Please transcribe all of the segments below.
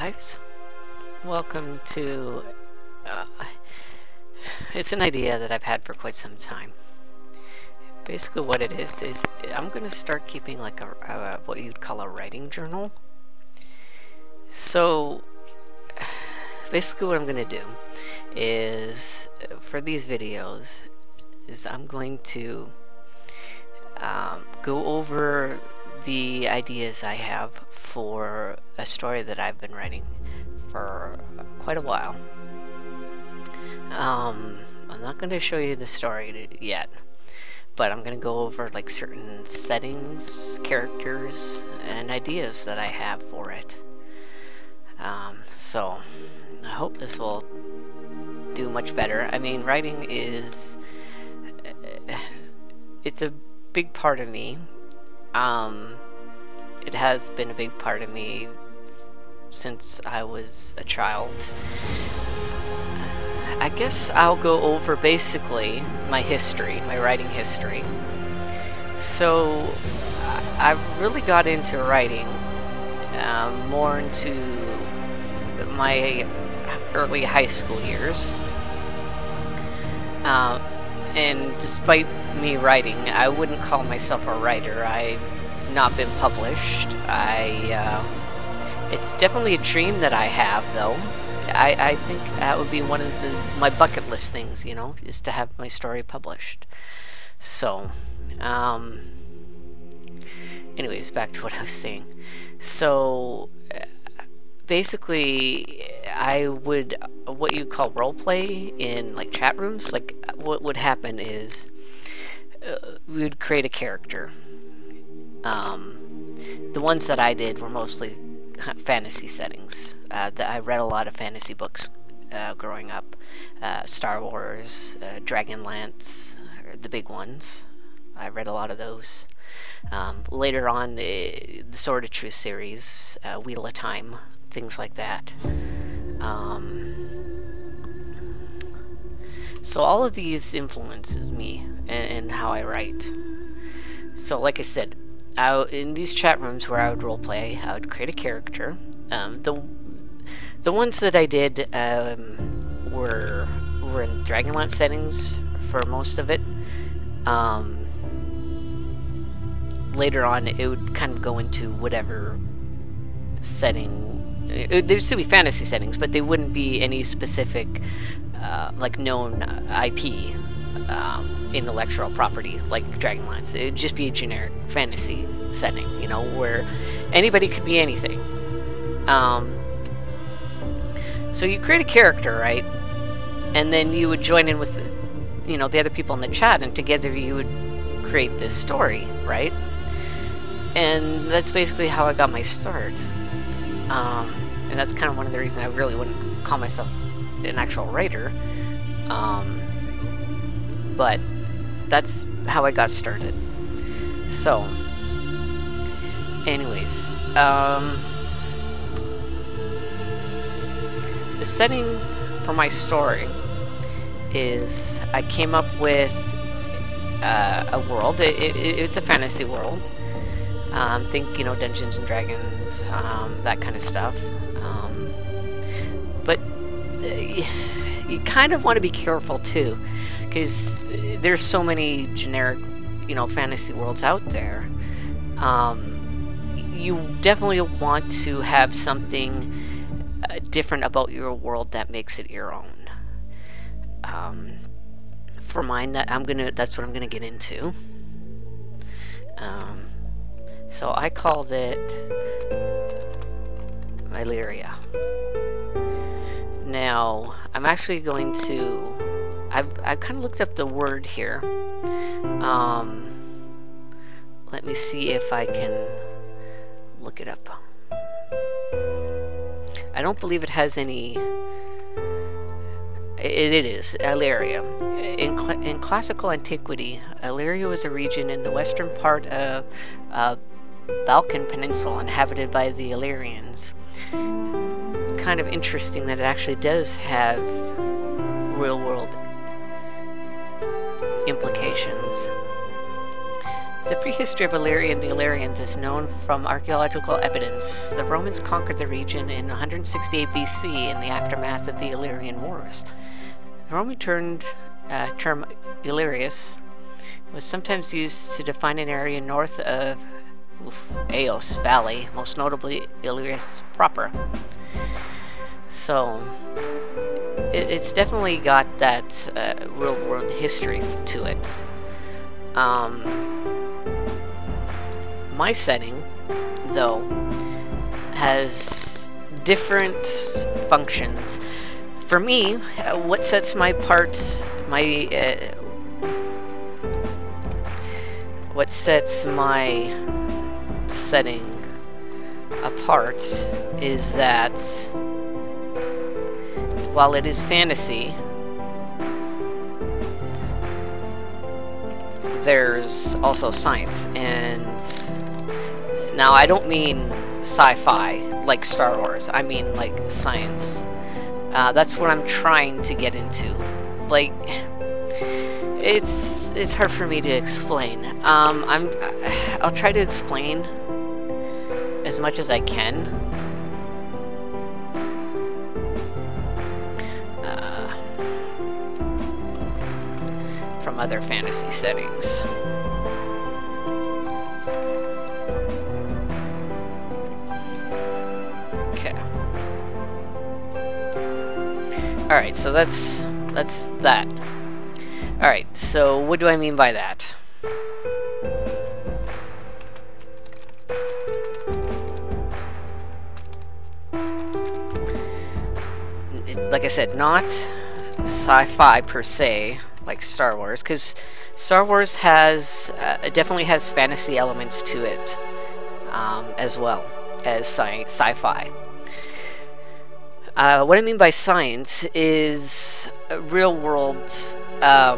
guys. Welcome to, it's an idea that I've had for quite some time. Basically what it is I'm going to start keeping like a what you'd call a writing journal. So basically what I'm going to do is, for these videos, is I'm going to go over the ideas I have for a story that I've been writing for quite a while. I'm not going to show you the story yet, but I'm going to go over like certain settings, characters, and ideas that I have for it. So I hope this will do much better. I mean, writing is, it's a big part of me. It has been a big part of me since I was a child. I guess I'll go over basically my history, my writing history. So I really got into writing more into my early high school years. And despite me writing, I wouldn't call myself a writer. I've not been published. It's definitely a dream that I have, though. I think that would be one of my bucket list things, you know, is to have my story published. So, anyways, back to what I was saying. So, basically, I would, what you call roleplay in like chat rooms. Like, what would happen is we would create a character. The ones that I did were mostly fantasy settings. I read a lot of fantasy books growing up. Star Wars, Dragonlance, the big ones. I read a lot of those. Later on, the Sword of Truth series, Wheel of Time, things like that. So all of these influences me and how I write. So like I said, in these chat rooms where I would roleplay, I would create a character. The ones that I did were in Dragonlance settings for most of it. Later on, it would kind of go into whatever setting. There'd still be fantasy settings, but they wouldn't be any specific like known IP. Intellectual property like Dragonlance. It would just be a generic fantasy setting, you know, where anybody could be anything. So you create a character, right? And then you would join in with, you know, the other people in the chat, and together you would create this story, right? And that's basically how I got my start. And that's kind of one of the reasons I really wouldn't call myself an actual writer. But that's how I got started. So, anyways, the setting for my story is I came up with a world. It's a fantasy world. Think, you know, Dungeons and Dragons, that kind of stuff. But you kind of want to be careful too, because there's so many generic, you know, fantasy worlds out there. You definitely want to have something different about your world that makes it your own. For mine, that's what I'm gonna get into. So I called it Illyria. Now I'm actually going to. I've kind of looked up the word here. Let me see if I can look it up. I don't believe it has any. It is Illyria. In classical antiquity, Illyria was a region in the western part of Balkan Peninsula inhabited by the Illyrians. It's kind of interesting that it actually does have real-world implications. The prehistory of Illyria and the Illyrians is known from archaeological evidence. The Romans conquered the region in 168 BC in the aftermath of the Illyrian Wars. The Roman term Illyrius was sometimes used to define an area north of Aos Valley, most notably Illyrius proper. So it's definitely got that real-world history to it. My setting, though, has different functions. For me, what sets my what sets my setting apart is that while it is fantasy, there's also science. And now I don't mean sci-fi like Star Wars, I mean like science. That's what I'm trying to get into. Like, it's hard for me to explain. I'll try to explain as much as I can. From other fantasy settings. Okay. Alright, so that's that. Alright, so what do I mean by that? Like I said, not sci-fi per se, like Star Wars, because Star Wars has definitely has fantasy elements to it, as well as sci-fi. What I mean by science is real world. I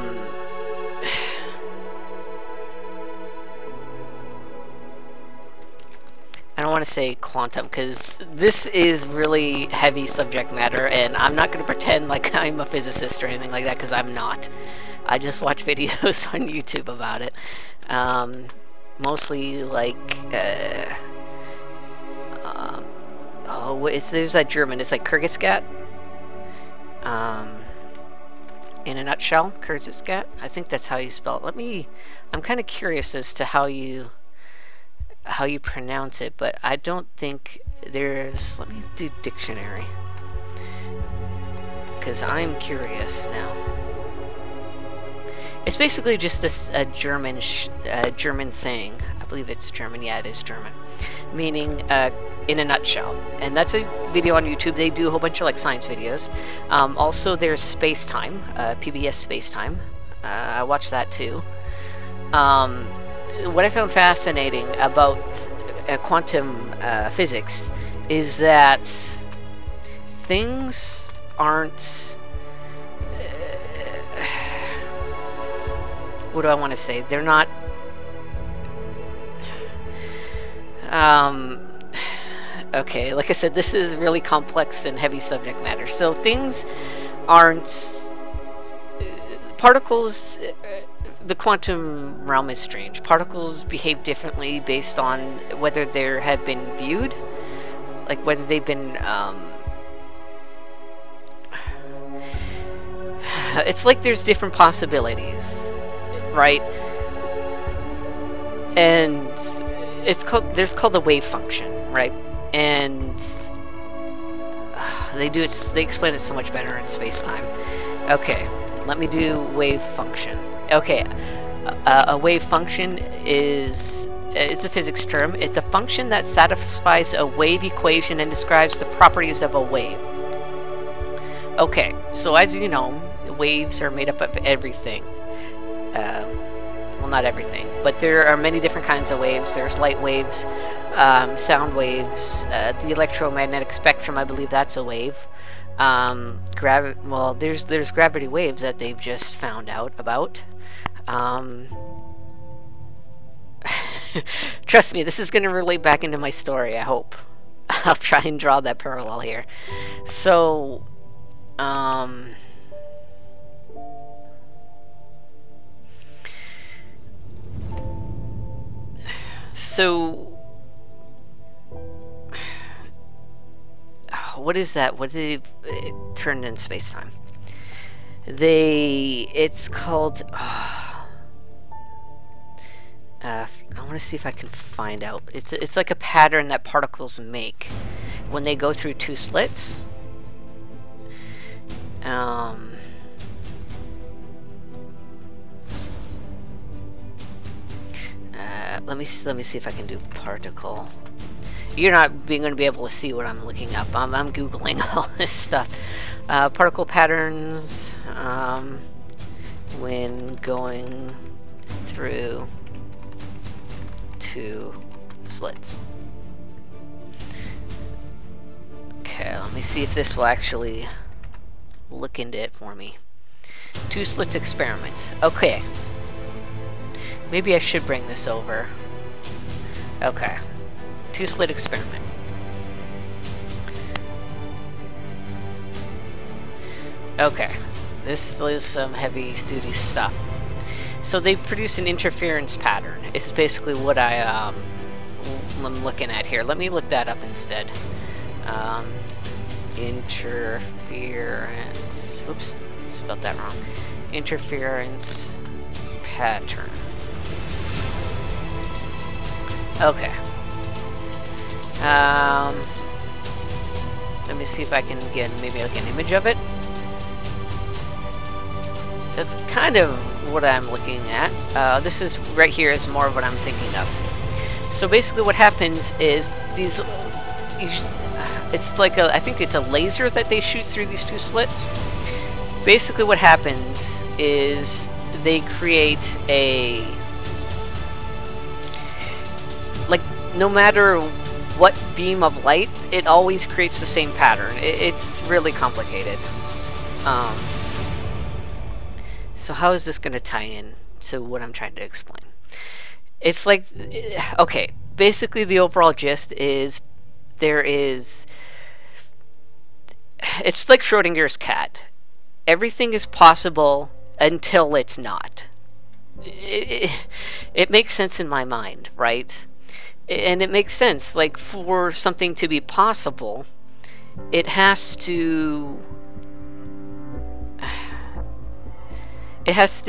don't want to say quantum, because this is really heavy subject matter, and I'm not going to pretend like I'm a physicist or anything like that, because I'm not. I just watch videos on YouTube about it. Mostly like, there's that German, it's like Kurzgesagt. In a nutshell, Kurzgesagt. I think that's how you spell it. I'm kind of curious as to how you pronounce it, but I don't think there's, let me do dictionary, because I'm curious now. It's basically just a German saying. I believe it's German. Yeah, it is German. Meaning, in a nutshell. And that's a video on YouTube. They do a whole bunch of like science videos. Also, there's Space Time, PBS Space Time. I watched that too. What I found fascinating about quantum physics is that things aren't. What do I want to say? They're not. Okay, like I said, this is really complex and heavy subject matter. So things aren't. Particles. The quantum realm is strange. Particles behave differently based on whether they have been viewed, like whether they've been. It's like there's different possibilities, right? And there's called the wave function, right? And they explain it so much better in space-time. Okay, let me do wave function. Okay, a wave function is a physics term. It's a function that satisfies a wave equation and describes the properties of a wave. Okay, so as you know, waves are made up of everything. Well, not everything, but there are many different kinds of waves. There's light waves, sound waves, the electromagnetic spectrum, I believe that's a wave. Well, there's gravity waves that they've just found out about. Trust me, this is going to relate back into my story, I hope. I'll try and draw that parallel here. So, So, what is that? What did they turn in space-time? It's called, I want to see if I can find out. It's like a pattern that particles make when they go through two slits. Let me see if I can do particle. You're not going to be able to see what I'm looking up. I'm googling all this stuff. Particle patterns when going through two slits. Okay, let me see if this will actually look into it for me. Two slits experiment. Okay. Maybe I should bring this over. Okay. Two slit experiment. Okay. This is some heavy duty stuff. So they produce an interference pattern. It's basically what I'm looking at here. Let me look that up instead. Interference. Oops, spelled that wrong. Interference pattern. Okay. Let me see if I can get maybe like an image of it. That's kind of what I'm looking at. This is right here is more of what I'm thinking of. So basically what happens is these, it's like I think it's a laser that they shoot through these two slits. Basically what happens is they create a, like, no matter what beam of light, it always creates the same pattern. It's really complicated. So how is this going to tie in to what I'm trying to explain? It's like, okay, basically the overall gist is it's like Schrodinger's cat. Everything is possible until it's not. It makes sense in my mind, right? And it makes sense, like, for something to be possible, it has to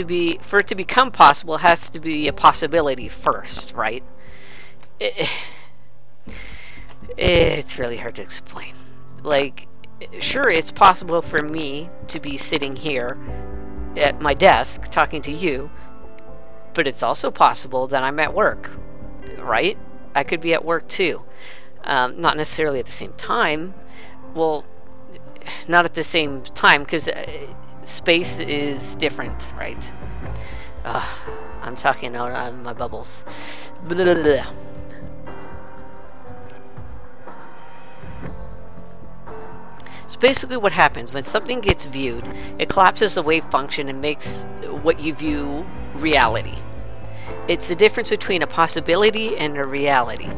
be, for it to become possible, it has to be a possibility first, right? It's really hard to explain. Like, sure, it's possible for me to be sitting here at my desk talking to you, but it's also possible that I'm at work, right? I could be at work too. Not necessarily at the same time. Well, not at the same time, because space is different, right? I'm talking out on my bubbles. Blah, blah, blah. So basically what happens when something gets viewed, it collapses the wave function and makes what you view reality. It's the difference between a possibility and a reality.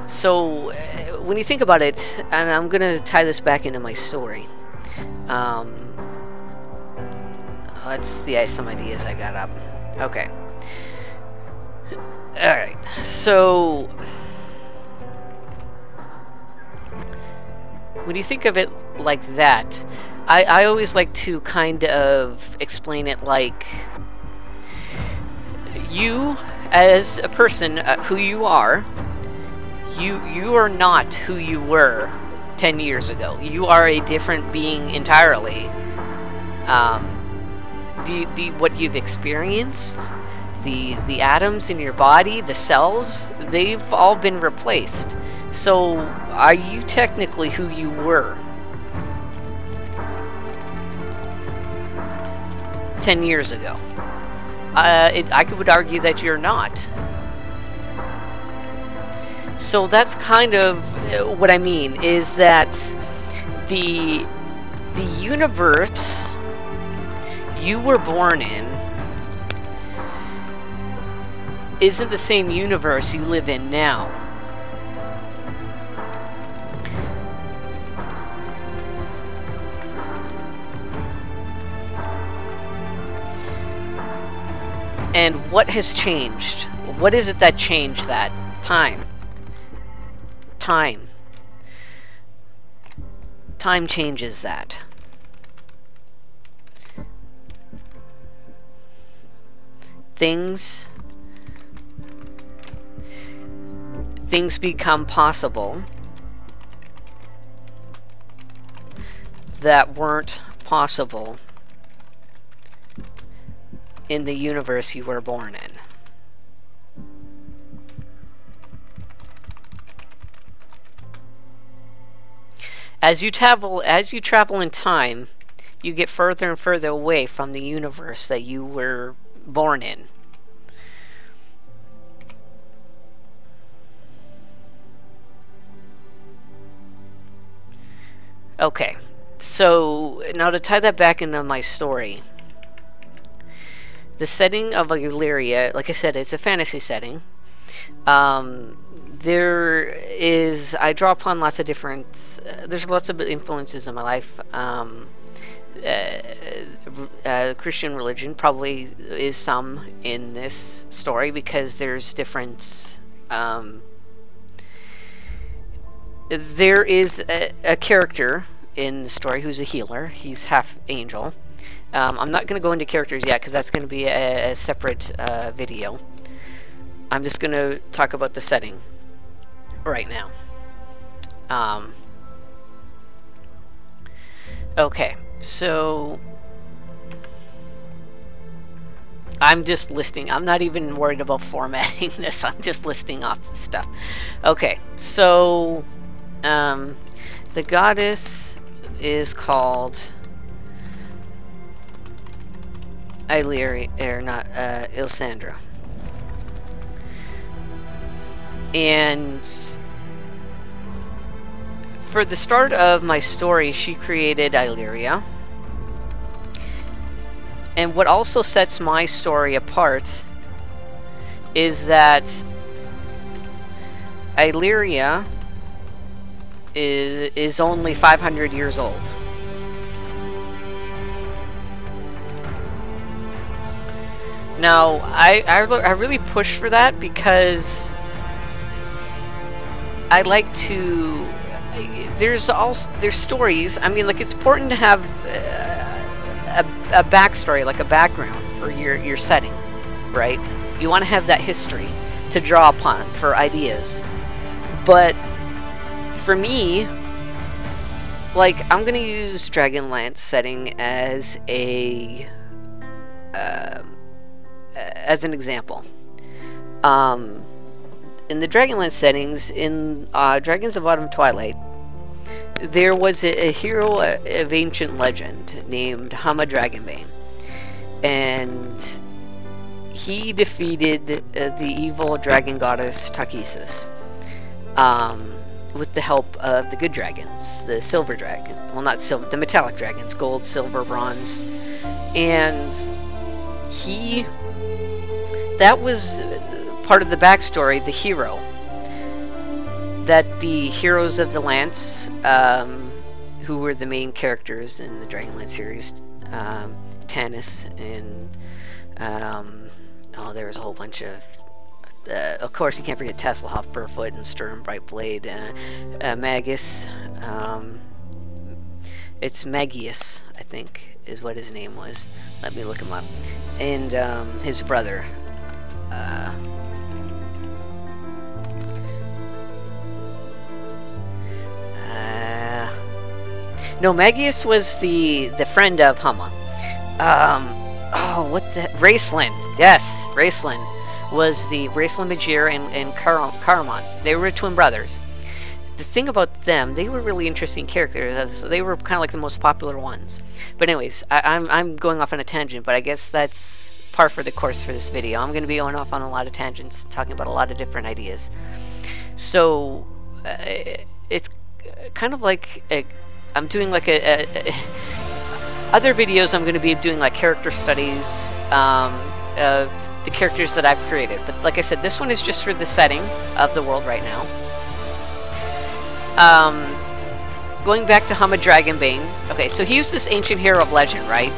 So when you think about it, and I'm going to tie this back into my story. Let's see some ideas I got up. Okay. Alright, so when you think of it like that, I always like to kind of explain it like you, as a person, who you are, you are not who you were 10 years ago. You are a different being entirely. What you've experienced, the atoms in your body, the cells, they've all been replaced. So, are you technically who you were 10 years ago? I would argue that you're not. So that's kind of what I mean, is that the universe you were born in isn't the same universe you live in now. And what has changed? What is it that changed that? Time. Time. Time changes that. Things become possible that weren't possible in the universe you were born in. As you travel in time, you get further and further away from the universe that you were born in. Okay, so now to tie that back into my story, the setting of Illyria, like I said, it's a fantasy setting. There is, I draw upon lots of different, there's lots of influences in my life. Christian religion probably is some in this story because there's different, there is a character in the story who's a healer. He's half angel. I'm not going to go into characters yet because that's going to be a separate video. I'm just going to talk about the setting right now. Okay, so I'm just listing. I'm not even worried about formatting this. I'm just listing off stuff. Okay, so the goddess is called Illyria, or not, Ilsandra. And for the start of my story, she created Illyria. And what also sets my story apart is that Illyria is only 500 years old. Now, I really push for that because I like to. There's stories. I mean, like, it's important to have a backstory, like a background for your setting, right? You want to have that history to draw upon for ideas. But for me, like, I'm gonna use Dragonlance setting as an example. In the Dragonlance settings, in Dragons of Autumn Twilight, there was a hero of ancient legend named Hama Dragonbane, and he defeated the evil dragon goddess Takhisis with the help of the good dragons, the silver dragon. Well, not silver, the metallic dragons, gold, silver, bronze. And that was part of the backstory, the hero. That the heroes of the Lance, who were the main characters in the Dragonlance series, Tanis and, there was a whole bunch of course, you can't forget Tasselhoff, Burfoot, and Sturm Brightblade, Magus. It's Magius, I think, is what his name was. Let me look him up. And his brother. No, Magius was the friend of Hama. Raceland. Yes, Raceland was the Raceland Majir and Caramon. They were twin brothers. The thing about them, they were really interesting characters. They were kind of like the most popular ones. But anyways, I'm going off on a tangent, but I guess that's par for the course for this video. I'm going to be going off on a lot of tangents, talking about a lot of different ideas. So, it's kind of like I'm doing like other videos. I'm going to be doing like character studies of the characters that I've created. But like I said, this one is just for the setting of the world right now. Going back to Hama Dragonbane. Okay, so he was this ancient hero of legend, right?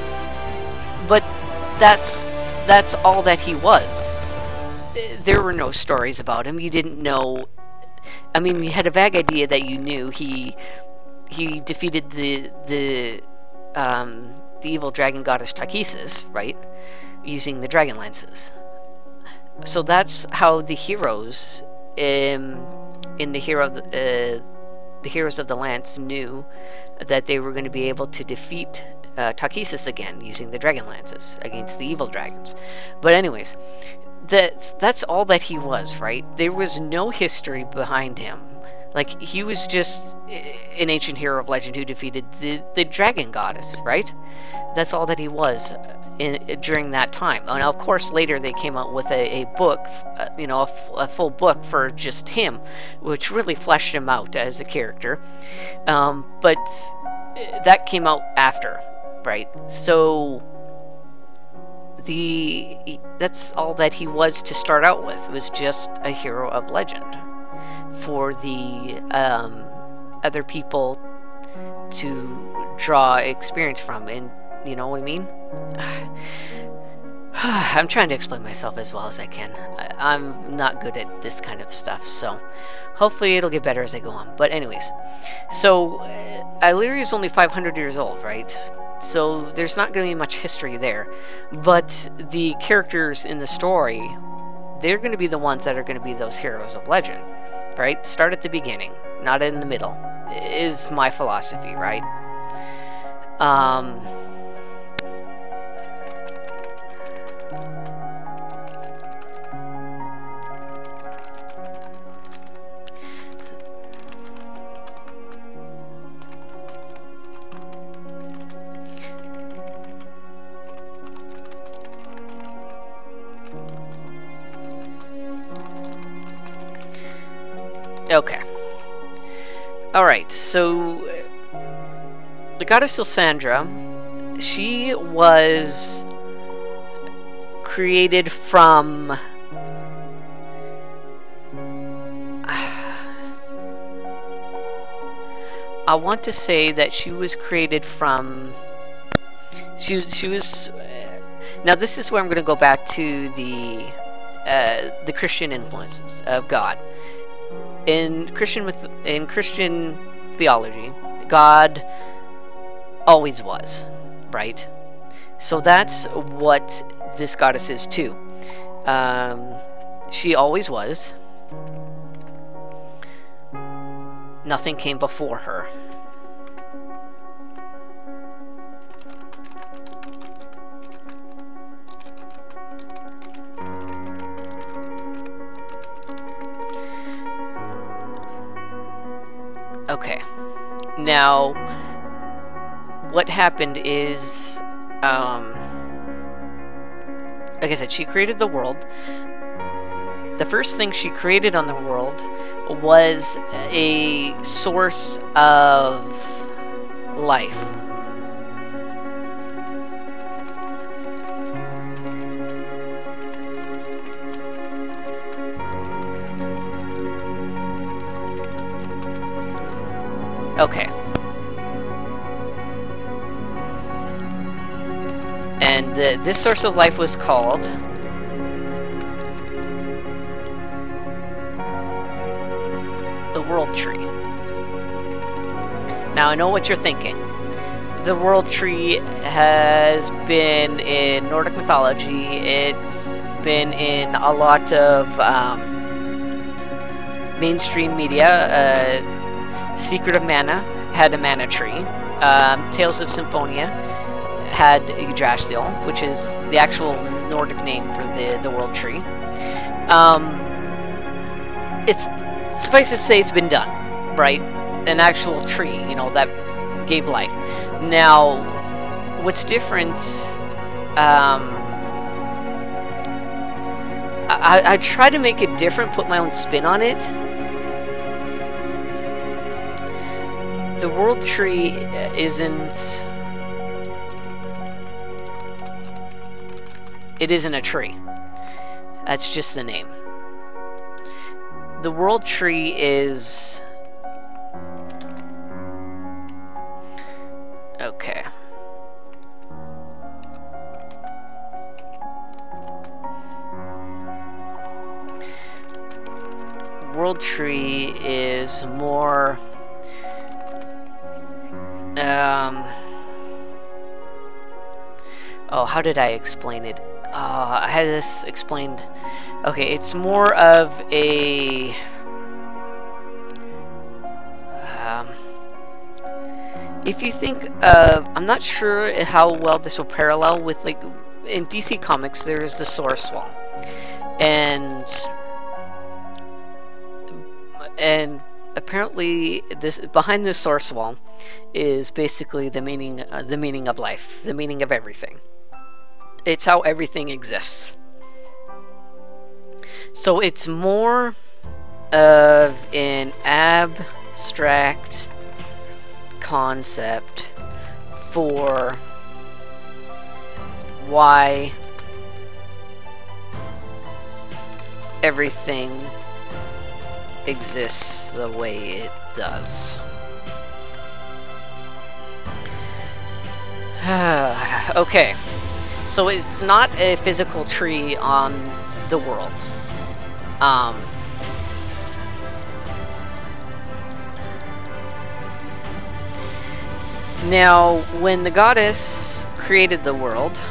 But that's that's all that he was. There were no stories about him. You didn't know. I mean, you had a vague idea that you knew he defeated the evil dragon goddess Takisis, right? Using the dragon lances. So that's how the heroes in the Heroes of the Lance knew that they were going to be able to defeat Takisis again using the dragon lances against the evil dragons. But anyways, that's all that he was, right? There was no history behind him. Like, he was just an ancient hero of legend who defeated the dragon goddess, right? That's all that he was during that time. And of course, later they came out with a book, a full book for just him, which really fleshed him out as a character. But that came out after, right? So that's all that he was to start out with, was just a hero of legend for the other people to draw experience from. And you know what I mean? I'm trying to explain myself as well as I can. I'm not good at this kind of stuff, so hopefully it'll get better as I go on. But anyways, so Illyria is only 500 years old, right? So there's not going to be much history there. But the characters in the story, they're going to be the ones that are going to be those heroes of legend, right? Start at the beginning, not in the middle, is my philosophy, right? Okay. Alright, so the goddess Lysandra, she was created from I want to say that she was created from she was now this is where I'm going to go back to the Christian influences of God. In Christian theology, God always was, right? So that's what this goddess is too. She always was. Nothing came before her. Okay, now what happened is, like I said, she created the world. The first thing she created on the world was a source of life. Okay. And this source of life was called the World Tree. Now I know what you're thinking. The World Tree has been in Nordic mythology. It's been in a lot of mainstream media. Secret of Mana had a mana tree. Tales of Symphonia had Yggdrasil, which is the actual Nordic name for the World Tree. It's suffice to say it's been done, right? An actual tree, you know, that gave life. Now, what's different? I try to make it different, put my own spin on it. The World Tree isn't a tree. That's just a name. The World Tree is... Okay. world tree is more oh, how did I explain it? I had this explained. Okay, it's more of a if you think of, I'm not sure how well this will parallel with, like, in DC Comics there's the Source Wall, and apparently this behind the Source Wall is basically the meaning of life, the meaning of everything. It's how everything exists. So it's more of an abstract concept for why everything exists the way it does. Okay, so it's not a physical tree on the world. Now, when the goddess created the world,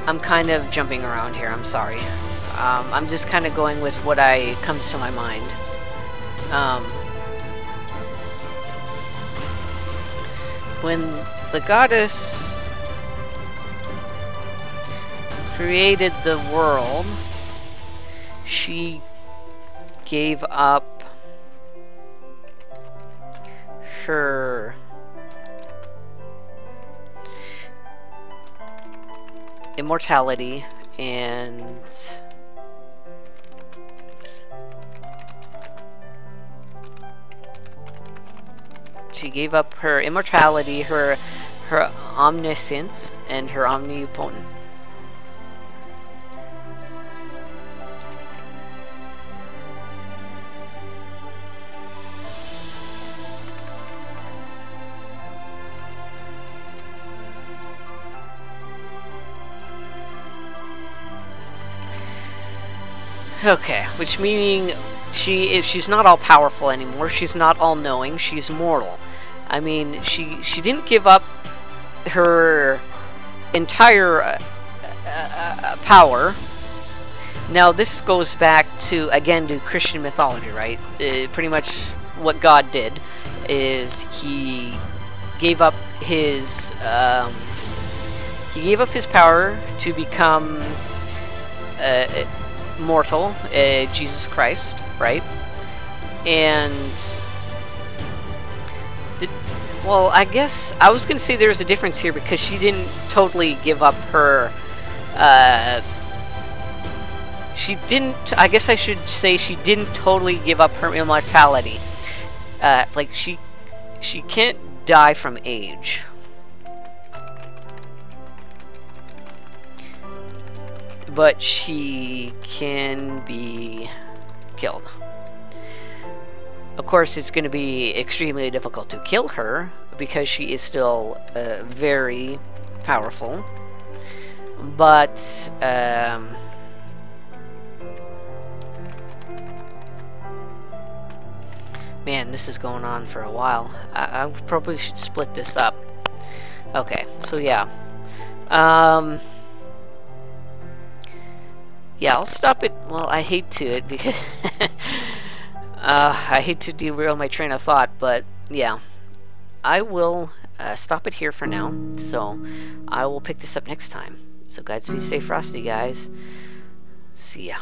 I'm kind of jumping around here, I'm sorry. I'm just kind of going with what comes to my mind. When the goddess created the world, she gave up her immortality and her omniscience, and her omnipotent. Okay, which meaning she's not all powerful anymore. She's not all knowing. She's mortal. I mean, she didn't give up her entire power. Now this goes back to, again, to Christian mythology, right? Pretty much what God did is he gave up his power to become mortal, Jesus Christ, right? And well, I guess I was gonna say there's a difference here because she didn't totally give up her. She didn't. I guess I should say she didn't totally give up her immortality. Like she can't die from age. But she can be killed. Of course, it's going to be extremely difficult to kill her because she is still very powerful. But man, this is going on for a while. I probably should split this up. Okay, so yeah. Yeah, I'll stop it. Well, I hate to it because I hate to derail my train of thought, but yeah, I will stop it here for now. So I will pick this up next time. So Godspeed, stay frosty, guys. See ya.